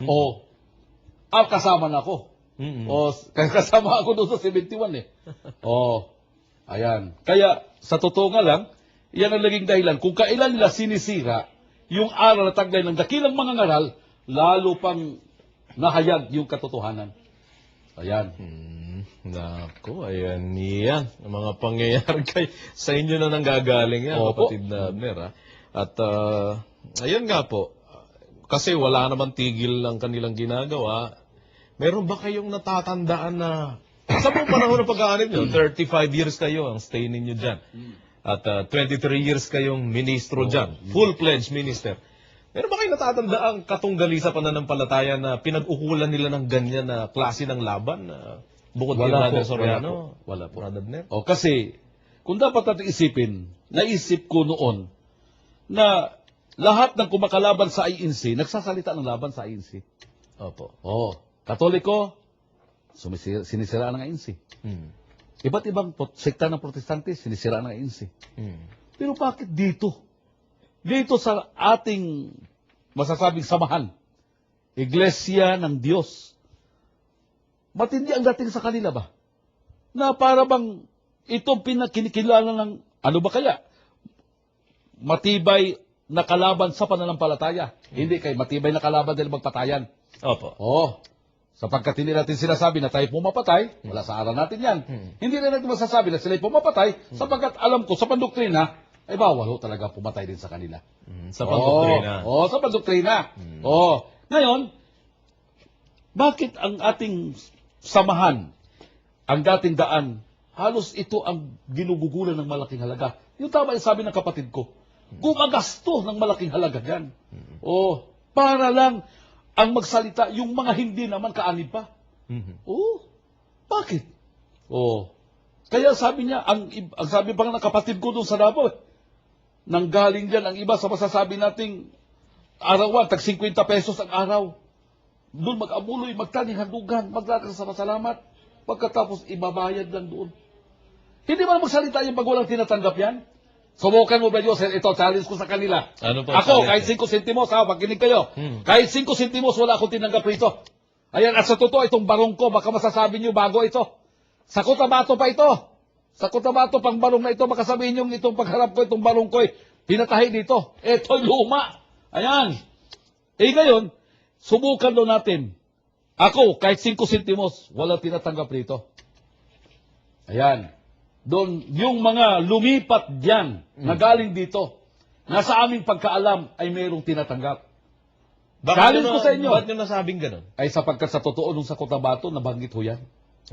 O, kasama na ako. O, kasama ako doon sa 71 eh. O, ayan. Kaya, sa totoo nga lang, yan ang naging dahilan. Kung kailan nila sinisira yung aral na taglay ng dakilang mga ngaral, lalo pang nahayag yung katotohanan. Ayan. Nako, ayan yan. Ang mga pangyayari kay sa inyo na nanggagaling yan, Opo. kapatid na Abner. Ha? At ayan nga po, kasi wala naman tigil ang kanilang ginagawa. Meron ba kayong natatandaan na sa buong panahon ng pag-aaral nyo, 35 years kayo ang stay ninyo dyan. At 23 years kayong ministro dyan. Full-fledged minister. Meron ba kayo natatandaan katunggali sa pananampalataya na pinag-ukulan nila ng ganyan na klase ng laban? Bukod kay Wala Brother po, Soriano? wala po. Brother Abner? O, kasi, kung dapat natin isipin, naisip ko noon na lahat ng kumakalaban sa INC, nagsasalita ng laban sa INC. Opo. O, Katoliko, sinisira ng INC. Iba't ibang sekta ng protestante, sinisira ng INC. Pero bakit dito? Dito sa ating masasabing samahan, Iglesia ng Diyos, matindi ang dating sa kanila ba? Na para bang itong kinikilala ng, ano ba kaya? Matibay na kalaban sa pananampalataya. Hindi kay matibay na kalaban dahil magpatayan. Opo. Sapagkat hindi natin sinasabi na tayo pumapatay, wala sa aral natin yan. Hindi rin natin masasabi na sila'y pumapatay, sapagkat alam ko sa pandoktrina, ay bawal talaga pumatay din sa kanila. Sa pagdoktrina. Sa pandoktrina. Ngayon, bakit ang ating samahan, ang dating daan, halos ito ang ginugugulan ng malaking halaga? Yung tama yung sabi ng kapatid ko, gumagasto ng malaking halaga yan. Para lang ang magsalita, yung mga hindi naman kaanib pa. Bakit? Kaya sabi niya, ang sabi pa ng kapatid ko doon sa Davao, nanggaling dyan ang iba sa masasabi nating arawan, tag 50 pesos ang araw. Doon mag-amuloy, magtaning handugan, maglakas sa masalamat. Pagkatapos, ibabayad lang doon. Hindi man magsalita yung pag walang tinatanggap yan? Subukan mo ba, Diyos? Ito, challenge ko sa kanila. Ano po, ako, challenge? kahit 5 sentimos, pakinig kayo. Kahit 5 sentimos, wala akong tinanggap rito. Ayan, at sa totoo, itong barong ko, baka masasabi niyo bago ito. Sa Cotabato pa ito. Sa Cotabato, pang barong na ito, baka sabihin niyo itong pagharap ko, itong barong ko, pinatahi dito. Ito'y luma. Ayan. Ngayon, subukan daw natin. Ako, kahit 5 sentimos, wala tinatanggap rito. Ayan. Doon, yung mga lumipat diyan, na galing dito, na sa aming pagkaalam ay mayroong tinatanggap. Challenge ko sa inyo. Ba't nyo nasabing ganun? Ay sapagkat sa totoo, nung sa Cotabato, nabanggit ho yan.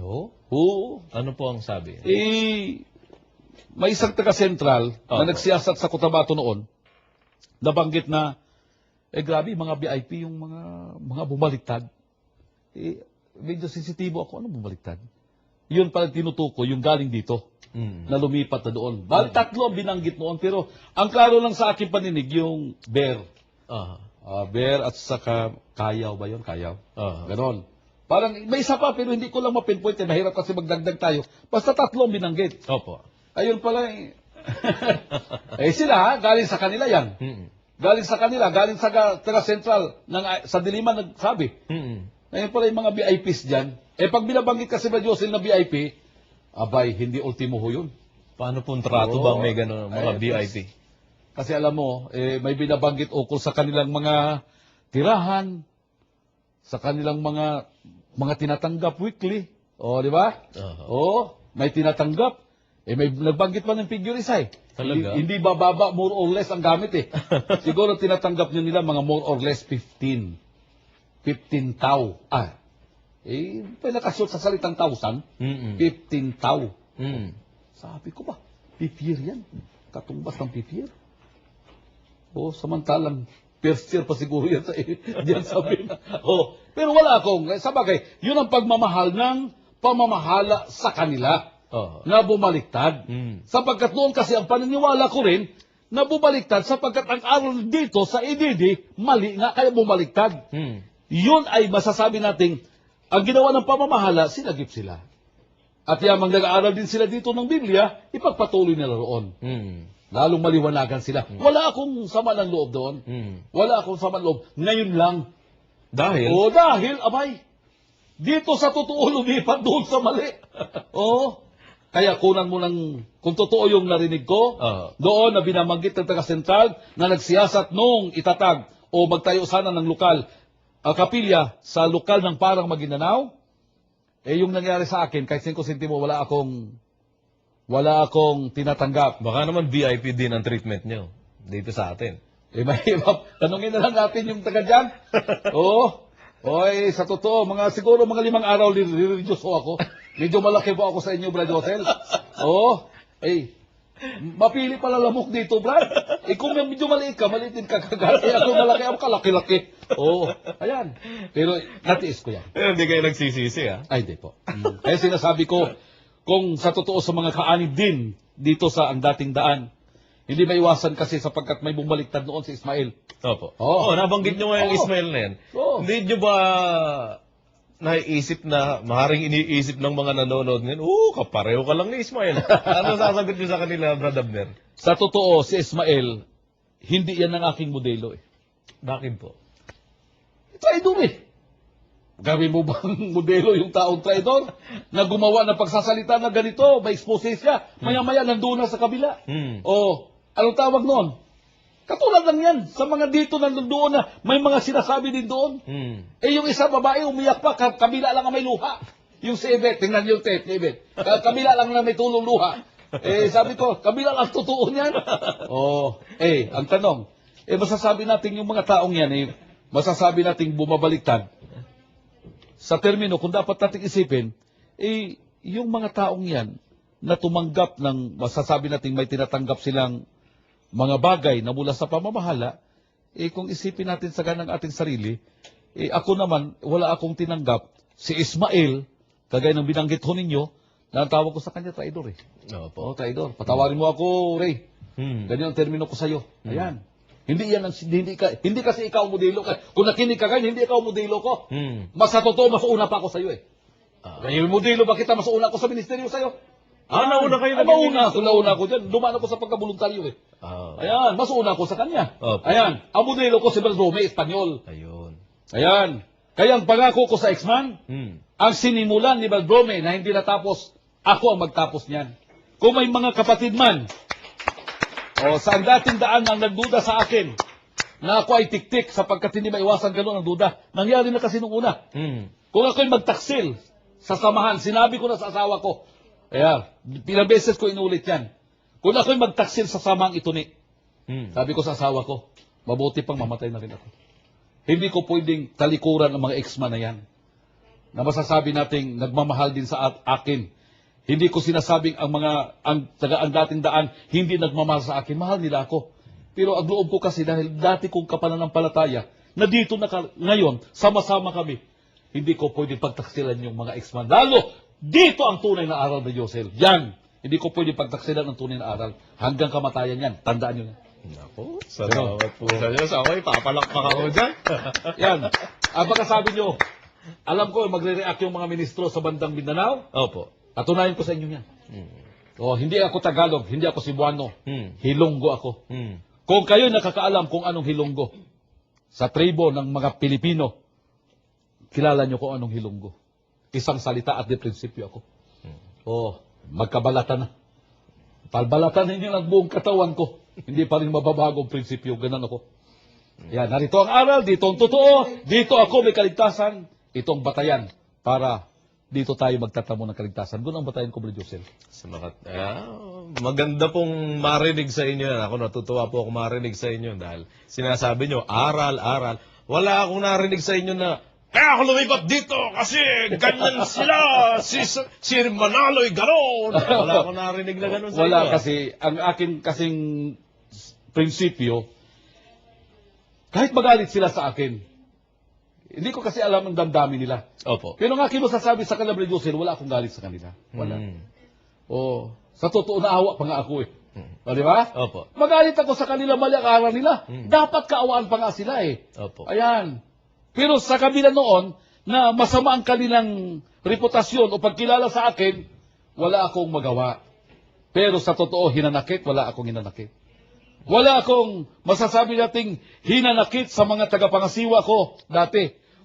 Oo. Ano po ang sabi? May isang taga-sentral na nagsiyasat sa Cotabato noon, nabanggit na, grabe, mga VIP yung mga bumaliktad. Medyo sensitibo ako, ano bumaliktad? Yun pala tinutuko, yung galing dito. Na lumipat na doon. Tatlo ang binanggit noon, pero ang klaro lang sa aking paninig, yung bear. Bear at saka kayaw ba yun? Kayaw. Ganon. Parang may isa pa, pero hindi ko lang mapinpoint. Mahirap kasi magdagdag tayo. Basta tatlo ang binanggit. Opo. Ayun pala sila, galing sa kanila yan. Galing sa kanila, galing sa taga-central, sa Diliman nagsabi. Ayun pala yung mga VIPs dyan. Pag binabanggit kasi ba Diyos na VIP, abay, hindi ultimo ho yun. Paano pong trato bang may gano'n mga VIP? Kasi alam mo, may binabanggit ukol sa kanilang mga tirahan, sa kanilang mga tinatanggap weekly. Di ba? May tinatanggap. May nagbanggit pa ng figure isa Talaga? Hindi bababa, more or less ang gamit Siguro tinatanggap nila mga more or less 15 tao. May nakashoot sa salitang 1,000. 15 tao. Sabi ko ba, pipir yan. Katumbas ng pipir. Samantalang first year pa siguro yan diyan sabi na. Pero wala akong, sabagay, yun ang pagmamahal ng pamamahala sa kanila na bumaliktad. Sapagkat noon kasi ang paniniwala ko rin na bumaliktad sapagkat ang aral dito sa EDD, mali nga kaya bumaliktad. Yun ay masasabi nating ang ginawa ng pamamahala, sinagip sila. At yamang nag-aaral din sila dito ng Biblia, ipagpatuloy nila roon. Lalong maliwanagan sila. Wala akong sama ng loob doon. Wala akong sama ng loob. Ngayon lang, Dahil? O dahil, abay, dito sa totoo lumipat doon sa mali. Oo. Kaya kunan mo ng, kung totoo yung narinig ko, doon na binabanggit ng taga-sentral na nagsiyasat nung itatag o magtayo sana ng lokal, kapilya sa lokal ng Parang Maguindanao, yung nangyari sa akin, kahit 5 sentimo, wala akong tinatanggap. Baka naman VIP din ang treatment nyo dito sa atin. May iba, tanungin na lang natin yung taga dyan. Oo. Oy, sa totoo, siguro mga 5 araw re-reduce ko ako. Medyo malaki po ako sa inyo, Brad Hotel. Oo. Mapili pala lamok dito, Brad. Kung medyo maliit ka, maliit din ka kagad. Ako malaki, ako kalaki-laki. Oo. Ayan. Pero natiis ko yan. Pero hindi kayo nagsisisi, ha? Ay, hindi po. Kaya sinasabi ko, kung sa totoo sa mga kaanib din dito sa ang dating daan, hindi maiwasan kasi sapagkat may bumaliktad noon si Ismael. Opo. Oo. Nabanggit nyo nga yung Ismael na yan. Oo. Hindi nyo ba naiisip na, maaaring iniisip ng mga nanonood ngayon, kapareho ka lang ni Ismael. Ano sasagot nyo sa kanila, Brad Abner? Sa totoo, si Ismael, hindi yan ang aking modelo eh. Bakit po? Traidor eh. Gawin mo bang modelo yung taong traidor na gumawa ng pagsasalita na ganito, may expose siya, maya-maya nandun na sa kabila. O, anong tawag noon? Katulad lang yan, sa mga dito nandoon na may mga sinasabi din doon. Yung isa babae umiyak pa, kabila lang ang may luha. Yung si Ebet, tingnan yung tape ni Ebet. Kabila lang na may tulong luha. Sabi ko, kabila lang totoo niyan. Ang tanong, masasabi natin yung mga taong yan, masasabi natin bumabaliktad. Sa termino, kung dapat natin isipin, yung mga taong yan na tumanggap ng, masasabi natin may tinatanggap silang mga bagay na mula sa pamamahala, kung isipin natin sa ganang ating sarili, ako naman, wala akong tinanggap. Si Ismael, kagaya ng binanggit ho ninyo, na ang tawag ko sa kanya, traidor eh. Opo. Traidor. Patawarin mo ako, Ray. Ganyan ang termino ko sa'yo. Ayan. Hindi kasi ikaw ang modelo. Kung nakinig ka ganyan, hindi ikaw ang modelo ko. Mas sa totoo, mas una pa ako sa'yo eh. Yung modelo ba kita, mas una ako sa ministeryo sa'yo? Nauna kayo na nauna ako dyan. Dumaan ako sa pagkabuluntaryo eh. Ayan, mas una ako sa kanya. Opo. Ayan, ang modelo ko si Baldrome, Espanyol. Ayun. Ayan. Kaya ang pangako ko sa X-Man, ang sinimulan ni Baldrome na hindi natapos, ako ang magtapos niyan. Kung may mga kapatid man, sa ang dating daan ang nagduda sa akin, na ako ay tiktik sapagkat hindi maiwasan gano'n ang duda. Nangyari na kasi nung una. Kung ako'y magtaksil sa samahan, sinabi ko na sa asawa ko, pilang beses ko inulit yan. Kung ako'y magtaksil sa samang ito ni, sabi ko sa asawa ko, mabuti pang mamatay na rin ako. Hindi ko pwedeng talikuran ang mga ex-man na yan. Na masasabi nating nagmamahal din sa akin. Hindi ko sinasabing ang dating daan hindi nagmamahal sa akin. Mahal nila ako. Pero ang loob ko kasi dahil dati kong kapananampalataya na dito na ngayon, sama-sama kami. Hindi ko pwede pagtaksilan yung mga ex-man. Lalo, dito ang tunay na aral ni Josel. Yan. Hindi ko pwede pagtaksilan ang tunay na aral. Hanggang kamatayan yan. Tandaan nyo na. Naku, salamat po sa inyo. Sa ako'y papalakpak ako dyan. Yan. Baka sabi nyo, alam ko magre-react yung mga ministro sa bandang Mindanao. Opo. Patunayan ko sa inyo yan. Hindi ako Tagalog, hindi ako Cebuano. Hilonggo ako. Kung kayo nakakaalam kung anong Hilonggo, sa tribo ng mga Pilipino, kilala nyo kung anong Hilonggo. Isang salita at di prinsipyo ako. Magkabalatan na. Palbalatan ninyo ang buong katawan ko. Hindi pa rin mababagong prinsipyo. Ganun ako. Yan, narito ang aral, dito ang totoo, dito ako may kaligtasan, ito ang batayan para dito tayo magtatamo ng kaligtasan. Doon ang batayan ko, Brad Josel. Maganda pong marinig sa inyo yan. Ako natutuwa po ako marinig sa inyo dahil sinasabi nyo, aral, aral. Wala akong narinig sa inyo na, kaya ako lumipat dito kasi ganyan sila, si Manaloy gano'n. Wala akong narinig na gano'n sa inyo. Wala kasi, ang akin kasing prinsipyo, kahit magalit sila sa akin, hindi ko kasi alam ang damdamin nila. Opo. Pero ang akin masasabi sa kanila, Brad Josel, wala akong galit sa kanila. Wala. Sa totoo, naawa pa nga ako eh. Di ba? Opo. Magalit ako sa kanila, mali ang aral nila. Dapat kaawaan pa nga sila eh. Opo. Ayan. Pero sa kabila noon, na masama ang kanilang reputasyon o pagkilala sa akin, wala akong magawa. Pero sa totoo, hinanakit, wala akong hinanakit. Wala akong masasabi nating hinanakit sa mga tagapangasiwa ko dati.